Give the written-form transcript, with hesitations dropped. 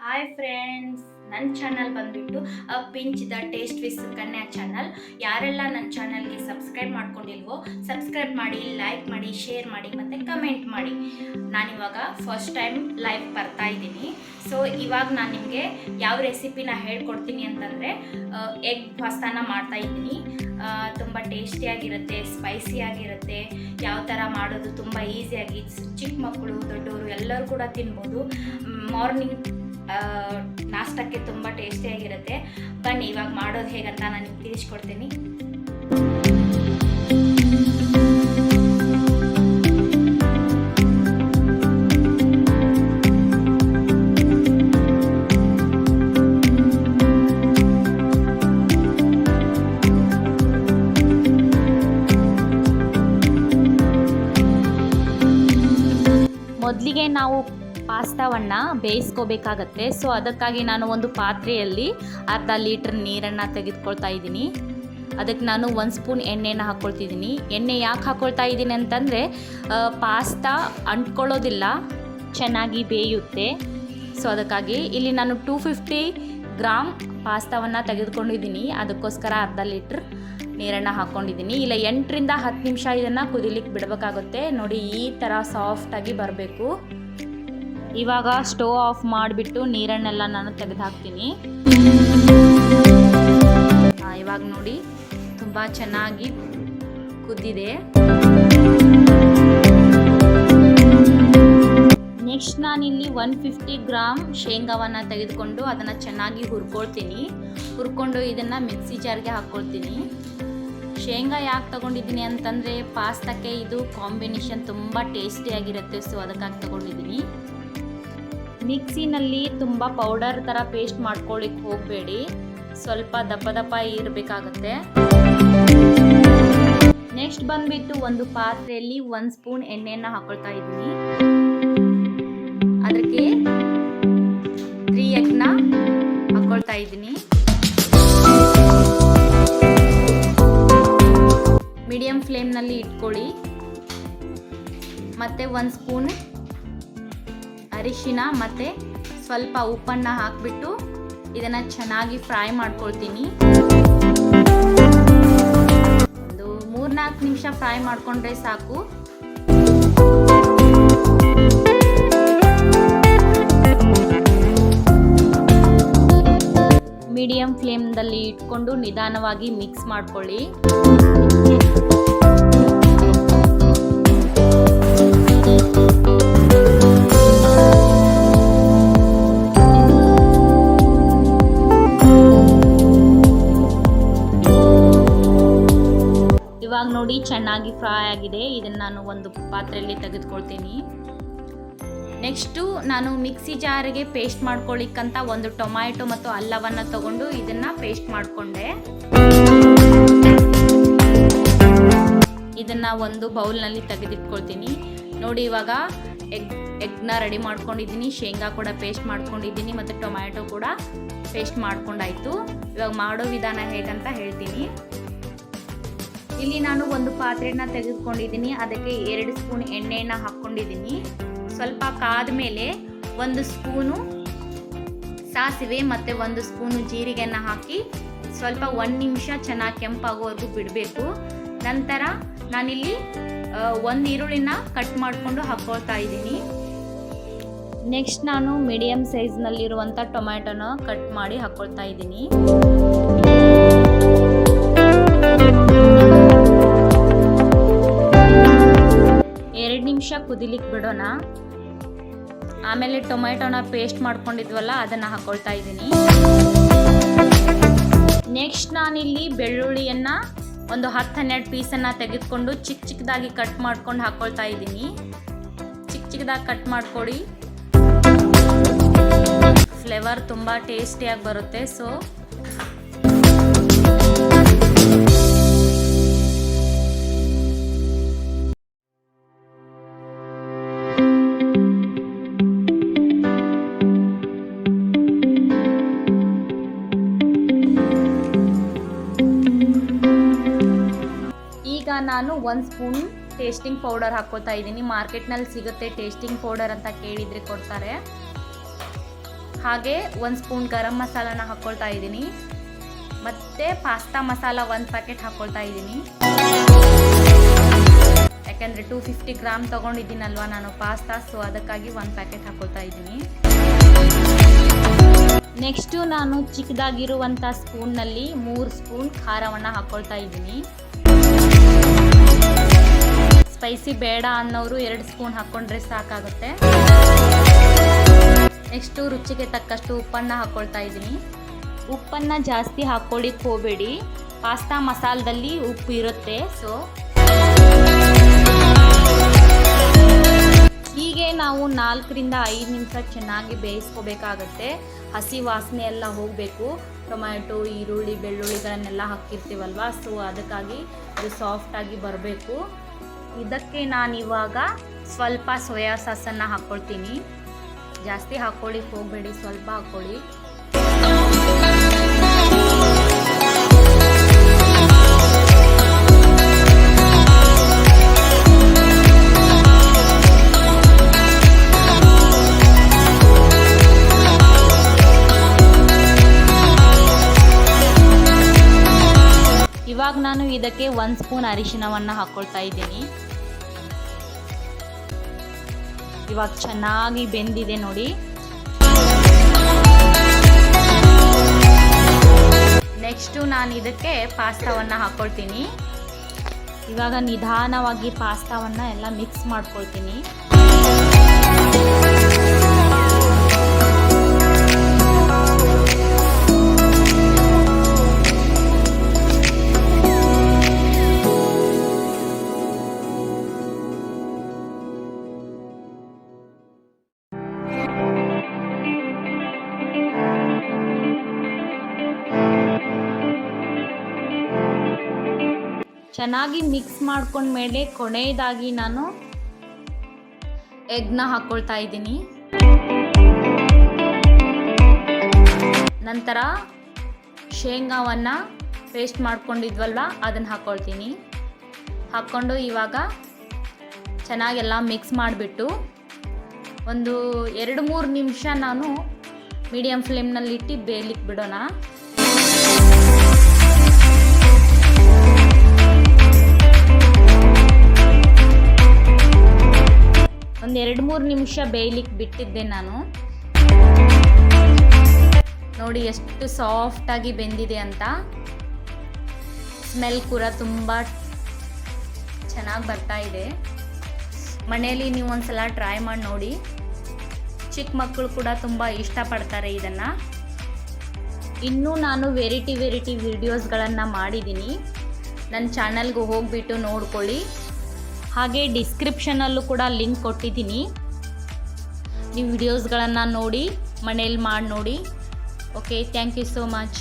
Hi friends, ನನ್ನ channel ಬಂದುಬಿಟ್ಟು pinch the taste with Kanya channel. ಯಾರೆಲ್ಲ ನನ್ನ ಚಾನಲ್ಗೆ ಸಬ್ಸ್ಕ್ರೈಬ್ ಮಾಡ್ಕೊಂಡಿಲ್ವೋ ಸಬ್ಸ್ಕ್ರೈಬ್ ಮಾಡಿ, ಲೈಕ್ ಮಾಡಿ, ಶೇರ್ ಮಾಡಿ ಮತ್ತು ಕಮೆಂಟ್ ಮಾಡಿ. ನಾನಿವಾಗ ಫಸ್ಟ್ ಟೈಮ್ ಲೈವ್ ಬರ್ತಾ ಇದ್ದೀನಿ. ಸೊ ಇವಾಗ ನಾನು ನಿಮಗೆ ಯಾವ ರೆಸಿಪಿನ ಹೇಳ್ಕೊಡ್ತೀನಿ ಅಂತಂದರೆ ಎಗ್ ಪಾಸ್ತಾನ ಮಾಡ್ತಾಯಿದ್ದೀನಿ. ತುಂಬ ಟೇಸ್ಟಿಯಾಗಿರುತ್ತೆ, ಸ್ಪೈಸಿಯಾಗಿರುತ್ತೆ. ಯಾವ ಥರ ಮಾಡೋದು ತುಂಬ ಈಸಿಯಾಗಿ ಚಿಕ್ಕ ಮಕ್ಕಳು ದೊಡ್ಡವರು ಎಲ್ಲರೂ ಕೂಡ ತಿನ್ಬೋದು. ಮಾರ್ನಿಂಗ್ ನಾಷ್ಟಕ್ಕೆ ತುಂಬ ಟೇಸ್ಟಿಯಾಗಿರುತ್ತೆ. ಬನ್ನಿ ಇವಾಗ ಮಾಡೋದು ಹೇಗಂತ ನಾನು ನಿಮ್ಗೆ ತಿಳಿಸ್ಕೊಡ್ತೀನಿ. ಮೊದಲಿಗೆ ನಾವು ಪಾಸ್ತಾವನ್ನು ಬೇಯಿಸ್ಕೋಬೇಕಾಗತ್ತೆ. ಸೊ ಅದಕ್ಕಾಗಿ ನಾನು ಒಂದು ಪಾತ್ರೆಯಲ್ಲಿ ಅರ್ಧ ಲೀಟ್ರ್ ನೀರನ್ನು ತೆಗೆದುಕೊಳ್ತಾ ಇದ್ದೀನಿ. ಅದಕ್ಕೆ ನಾನು 1 ಸ್ಪೂನ್ ಎಣ್ಣೆನ ಹಾಕ್ಕೊಳ್ತಿದ್ದೀನಿ. ಎಣ್ಣೆ ಯಾಕೆ ಹಾಕ್ಕೊಳ್ತಾ ಇದ್ದೀನಿ ಅಂತಂದರೆ ಪಾಸ್ತಾ ಅಂಟ್ಕೊಳ್ಳೋದಿಲ್ಲ, ಚೆನ್ನಾಗಿ ಬೇಯುತ್ತೆ. ಸೊ ಅದಕ್ಕಾಗಿ ಇಲ್ಲಿ ನಾನು 250 ಗ್ರಾಮ್ ಪಾಸ್ತಾವನ್ನು ತೆಗೆದುಕೊಂಡಿದ್ದೀನಿ. ಅದಕ್ಕೋಸ್ಕರ ಅರ್ಧ ಲೀಟ್ರ್ ನೀರನ್ನು ಹಾಕ್ಕೊಂಡಿದ್ದೀನಿ. ಇಲ್ಲ 8 ರಿಂದ 10 ನಿಮಿಷ ಇದನ್ನು ಕುದಿಲಿಕ್ಕೆ ಬಿಡಬೇಕಾಗುತ್ತೆ. ನೋಡಿ, ಈ ಥರ ಸಾಫ್ಟಾಗಿ ಬರಬೇಕು. ಇವಾಗ ಸ್ಟವ್ ಆಫ್ ಮಾಡಿಬಿಟ್ಟು ನೀರನ್ನೆಲ್ಲ ನಾನು ತೆಗೆದು ಹಾಕ್ತೀನಿ. ಇವಾಗ ನೋಡಿ, ತುಂಬ ಚೆನ್ನಾಗಿ ಕುದ್ದಿದೆ. ನೆಕ್ಸ್ಟ್ ನಾನಿಲ್ಲಿ 150 ಗ್ರಾಮ್ ಶೇಂಗಾವನ್ನು ತೆಗೆದುಕೊಂಡು ಅದನ್ನು ಚೆನ್ನಾಗಿ ಹುರ್ಕೊಳ್ತೀನಿ. ಹುರ್ಕೊಂಡು ಇದನ್ನು ಮಿಕ್ಸಿ ಜಾರ್ಗೆ ಹಾಕ್ಕೊಳ್ತೀನಿ. ಶೇಂಗಾ ಯಾಕೆ ತೊಗೊಂಡಿದ್ದೀನಿ ಅಂತಂದರೆ ಪಾಸ್ತಾಕ್ಕೆ ಇದು ಕಾಂಬಿನೇಷನ್ ತುಂಬ ಟೇಸ್ಟಿಯಾಗಿರುತ್ತೆ. ಸೊ ಅದಕ್ಕಾಗಿ ತೊಗೊಂಡಿದ್ದೀನಿ. ಮಿಕ್ಸಿನಲ್ಲಿ ತುಂಬ ಪೌಡರ್ ಥರ ಪೇಸ್ಟ್ ಮಾಡ್ಕೊಳ್ಳಿಕ್ಕೆ ಹೋಗಬೇಡಿ, ಸ್ವಲ್ಪ ದಪ್ಪ ದಪ್ಪ ಇರಬೇಕಾಗತ್ತೆ. ನೆಕ್ಸ್ಟ್ ಬಂದುಬಿಟ್ಟು ಒಂದು ಪಾತ್ರೆಯಲ್ಲಿ 1 ಸ್ಪೂನ್ ಎಣ್ಣೆಯನ್ನು ಹಾಕ್ಕೊಳ್ತಾ ಇದ್ದೀನಿ. ಅದಕ್ಕೆ 3 ಎಗ್ನ ಹಾಕ್ಕೊಳ್ತಾ ಇದ್ದೀನಿ. ಮೀಡಿಯಂ ಫ್ಲೇಮ್ನಲ್ಲಿ ಇಟ್ಕೊಳ್ಳಿ. ಮತ್ತು 1 ಸ್ಪೂನ್ ಅರಿಶಿನ ಮತ್ತು ಸ್ವಲ್ಪ ಉಪ್ಪನ್ನು ಹಾಕಿಬಿಟ್ಟು ಇದನ್ನು ಚೆನ್ನಾಗಿ ಫ್ರೈ ಮಾಡ್ಕೊಳ್ತೀನಿ. ಒಂದು 3-4 ನಿಮಿಷ ಫ್ರೈ ಮಾಡಿಕೊಂಡ್ರೆ ಸಾಕು. ಮೀಡಿಯಂ ಫ್ಲೇಮ್ನಲ್ಲಿ ಇಟ್ಕೊಂಡು ನಿಧಾನವಾಗಿ ಮಿಕ್ಸ್ ಮಾಡ್ಕೊಳ್ಳಿ. ಇವಾಗ ನೋಡಿ, ಚೆನ್ನಾಗಿ ಫ್ರೈ ಆಗಿದೆ. ಇದನ್ನು ನಾನು ಒಂದು ಪಾತ್ರೆಯಲ್ಲಿ ತೆಗೆದುಕೊಳ್ತೀನಿ. ನೆಕ್ಸ್ಟು ನಾನು ಮಿಕ್ಸಿ ಜಾರಿಗೆ ಪೇಸ್ಟ್ ಮಾಡ್ಕೊಳ್ಳಿಕ್ಕಂತ ಒಂದು ಟೊಮ್ಯಾಟೊ ಮತ್ತು ಅಲ್ಲವನ್ನು ತಗೊಂಡು ಇದನ್ನು ಪೇಸ್ಟ್ ಮಾಡಿಕೊಂಡೆ. ಇದನ್ನು ಒಂದು ಬೌಲ್ನಲ್ಲಿ ತೆಗೆದಿಟ್ಕೊಳ್ತೀನಿ. ನೋಡಿ, ಇವಾಗ ಎಗ್ನ ರೆಡಿ ಮಾಡ್ಕೊಂಡಿದ್ದೀನಿ. ಶೇಂಗಾ ಕೂಡ ಪೇಸ್ಟ್ ಮಾಡ್ಕೊಂಡಿದ್ದೀನಿ ಮತ್ತು ಟೊಮ್ಯಾಟೊ ಕೂಡ ಪೇಸ್ಟ್ ಮಾಡ್ಕೊಂಡಾಯಿತು. ಇವಾಗ ಮಾಡೋ ವಿಧಾನ ಹೇಗಂತ ಹೇಳ್ತೀನಿ. ಇಲ್ಲಿ ನಾನು ಒಂದು ಪಾತ್ರೆನ ತೆಗೆದುಕೊಂಡಿದ್ದೀನಿ. ಅದಕ್ಕೆ 2 ಸ್ಪೂನ್ ಎಣ್ಣೆಯನ್ನು ಹಾಕ್ಕೊಂಡಿದ್ದೀನಿ. ಸ್ವಲ್ಪ ಕಾದ ಮೇಲೆ 1 ಸ್ಪೂನು ಸಾಸಿವೆ ಮತ್ತು 1 ಸ್ಪೂನು ಜೀರಿಗೆಯನ್ನು ಹಾಕಿ ಸ್ವಲ್ಪ 1 ನಿಮಿಷ ಚೆನ್ನಾಗಿ ಕೆಂಪಾಗೋವರೆಗೂ ಬಿಡಬೇಕು. ನಂತರ ನಾನಿಲ್ಲಿ 1 ಈರುಳ್ಳಿನ ಕಟ್ ಮಾಡಿಕೊಂಡು ಹಾಕ್ಕೊಳ್ತಾ ಇದ್ದೀನಿ. ನೆಕ್ಸ್ಟ್ ನಾನು ಮೀಡಿಯಮ್ ಸೈಜ್ನಲ್ಲಿರುವಂಥ ಟೊಮ್ಯಾಟೊನ ಕಟ್ ಮಾಡಿ ಹಾಕ್ಕೊಳ್ತಾ ಇದ್ದೀನಿ. ನಿಮಿಷ ಕುದಿಲಿಕ್ಕೆ ಬಿಡೋಣ. ಆಮೇಲೆ ಟೊಮ್ಯಾಟೊನ ಪೇಸ್ಟ್ ಮಾಡ್ಕೊಂಡಿದ್ವಲ್ಲ ಅದನ್ನು ಹಾಕ್ಕೊಳ್ತಾ ಇದ್ದೀನಿ. ನೆಕ್ಸ್ಟ್ ನಾನಿಲ್ಲಿ ಬೆಳ್ಳುಳ್ಳಿಯನ್ನು ಒಂದು 10-12 ಪೀಸನ್ನು ತೆಗೆದುಕೊಂಡು ಚಿಕ್ಕದಾಗಿ ಕಟ್ ಮಾಡ್ಕೊಂಡು ಹಾಕ್ಕೊಳ್ತಾ ಇದ್ದೀನಿ. ಚಿಕ್ಕದಾಗಿ ಕಟ್ ಮಾಡ್ಕೊಳ್ಳಿ, ಫ್ಲೇವರ್ ತುಂಬ ಟೇಸ್ಟಿಯಾಗಿ ಬರುತ್ತೆ. ಸೊ ನಾನು 1 ಸ್ಪೂನ್ ಟೇಸ್ಟಿಂಗ್ ಪೌಡರ್ ಹಾಕ್ಕೋತಾ ಇದ್ದೀನಿ. ಮಾರ್ಕೆಟ್ನಲ್ಲಿ ಸಿಗುತ್ತೆ, ಟೇಸ್ಟಿಂಗ್ ಪೌಡರ್ ಅಂತ ಕೇಳಿದರೆ ಕೊಡ್ತಾರೆ. ಹಾಗೆ 1 ಸ್ಪೂನ್ ಗರಂ ಮಸಾಲಾನ ಹಾಕ್ಕೊಳ್ತಾ ಇದ್ದೀನಿ. ಮತ್ತು ಪಾಸ್ತಾ ಮಸಾಲ 1 ಪ್ಯಾಕೆಟ್ ಹಾಕ್ಕೊಳ್ತಾ ಇದ್ದೀನಿ. ಯಾಕೆಂದರೆ 250 ಗ್ರಾಮ್ ತೊಗೊಂಡಿದ್ದೀನಲ್ವ ನಾನು ಪಾಸ್ತಾ, ಸೊ ಅದಕ್ಕಾಗಿ 1 ಪ್ಯಾಕೆಟ್ ಹಾಕ್ಕೊಳ್ತಾ ಇದ್ದೀನಿ. ನೆಕ್ಸ್ಟು ನಾನು ಚಿಕ್ಕದಾಗಿರುವಂಥ ಸ್ಪೂನ್ನಲ್ಲಿ 3 ಸ್ಪೂನ್ ಖಾರವನ್ನು ಹಾಕ್ಕೊಳ್ತಾ ಇದ್ದೀನಿ. ಸ್ಪೈಸಿ ಬೇಡ ಅನ್ನೋರು 2 ಸ್ಪೂನ್ ಹಾಕ್ಕೊಂಡ್ರೆ ಸಾಕಾಗುತ್ತೆ. ನೆಕ್ಸ್ಟು ರುಚಿಗೆ ತಕ್ಕಷ್ಟು ಉಪ್ಪನ್ನು ಹಾಕ್ಕೊಳ್ತಾ ಇದ್ದೀನಿ. ಉಪ್ಪನ್ನು ಜಾಸ್ತಿ ಹಾಕ್ಕೊಳ್ಳಿಕ್ಕೆ ಹೋಗಬೇಡಿ, ಪಾಸ್ತಾ ಮಸಾಲದಲ್ಲಿ ಉಪ್ಪು ಇರುತ್ತೆ. ಸೊ ಹೀಗೆ ನಾವು 4ರಿಂದ 5 ನಿಮಿಷ ಚೆನ್ನಾಗಿ ಬೇಯಿಸ್ಕೋಬೇಕಾಗತ್ತೆ. ಹಸಿ ವಾಸನೆ ಎಲ್ಲ ಹೋಗಬೇಕು. ಟೊಮ್ಯಾಟೊ, ಈರುಳ್ಳಿ, ಬೆಳ್ಳುಳ್ಳಿಗಳನ್ನೆಲ್ಲ ಹಾಕಿರ್ತೀವಲ್ವ, ಸೊ ಅದಕ್ಕಾಗಿ ಇದು ಸಾಫ್ಟಾಗಿ ಬರಬೇಕು. ಇದಕ್ಕೆ ನಾನಿವಾಗ ಸ್ವಲ್ಪ ಸೋಯಾ ಸಾಸನ್ನು ಹಾಕ್ಕೊಳ್ತೀನಿ. ಜಾಸ್ತಿ ಹಾಕ್ಕೊಳ್ಳಿಕ್ಕೆ ಹೋಗಬೇಡಿ, ಸ್ವಲ್ಪ ಹಾಕ್ಕೊಳ್ಳಿ. ಇವಾಗ ನಾನು ಇದಕ್ಕೆ 1 ಸ್ಪೂನ್ ಅರಿಶಿನವನ್ನು ಹಾಕ್ಕೊಳ್ತಾ ಇದ್ದೀನಿ. ಇವಾಗ ಚೆನ್ನಾಗಿ ಬೆಂದಿದೆ ನೋಡಿ. ನೆಕ್ಸ್ಟು ನಾನು ಇದಕ್ಕೆ ಪಾಸ್ತಾವನ್ನು ಹಾಕ್ಕೊಳ್ತೀನಿ. ಇವಾಗ ನಿಧಾನವಾಗಿ ಪಾಸ್ತಾವನ್ನು ಎಲ್ಲ ಮಿಕ್ಸ್ ಮಾಡ್ಕೊಳ್ತೀನಿ. ಚೆನ್ನಾಗಿ ಮಿಕ್ಸ್ ಮಾಡ್ಕೊಂಡ್ಮೇಲೆ ಕೊನೆಯದಾಗಿ ನಾನು ಎಗ್ನ ಹಾಕ್ಕೊಳ್ತಾ ಇದ್ದೀನಿ. ನಂತರ ಶೇಂಗಾವನ್ನು ಪೇಸ್ಟ್ ಮಾಡ್ಕೊಂಡಿದ್ವಲ್ವ ಅದನ್ನು ಹಾಕ್ಕೊಳ್ತೀನಿ. ಹಾಕ್ಕೊಂಡು ಇವಾಗ ಚೆನ್ನಾಗೆಲ್ಲ ಮಿಕ್ಸ್ ಮಾಡಿಬಿಟ್ಟು ಒಂದು 2-3 ನಿಮಿಷ ನಾನು ಮೀಡಿಯಮ್ ಫ್ಲೇಮ್ನಲ್ಲಿಟ್ಟು ಬೇಯಲಿಕ್ಕೆ ಬಿಡೋಣ. ಒಂದು 2-3 ನಿಮಿಷ ಬೇಯಲಿಕ್ಕೆ ಬಿಟ್ಟಿದ್ದೆ ನಾನು. ನೋಡಿ ಎಷ್ಟು ಸಾಫ್ಟಾಗಿ ಬೆಂದಿದೆ ಅಂತ. ಸ್ಮೆಲ್ ಕೂಡ ತುಂಬ ಚೆನ್ನಾಗಿ ಬರ್ತಾ ಇದೆ. ಮನೆಯಲ್ಲಿ ನೀವು ಒಂದ್ಸಲ ಟ್ರೈ ಮಾಡಿ ನೋಡಿ. ಚಿಕ್ಕ ಮಕ್ಕಳು ಕೂಡ ತುಂಬ ಇಷ್ಟಪಡ್ತಾರೆ ಇದನ್ನು. ಇನ್ನೂ ನಾನು ವೆರೈಟಿ ವಿಡಿಯೋಸ್ಗಳನ್ನು ಮಾಡಿದ್ದೀನಿ. ನನ್ನ ಚಾನಲ್ಗೆ ಹೋಗಿಬಿಟ್ಟು ನೋಡ್ಕೊಳ್ಳಿ. ಹಾಗೆ ಡಿಸ್ಕ್ರಿಪ್ಷನಲ್ಲೂ ಕೂಡ ಲಿಂಕ್ ಕೊಟ್ಟಿದ್ದೀನಿ. ನೀವು ವಿಡಿಯೋಸ್ಗಳನ್ನು ನೋಡಿ ಮನೇಲಿ ಮಾಡಿ ನೋಡಿ. Okay, thank you so much.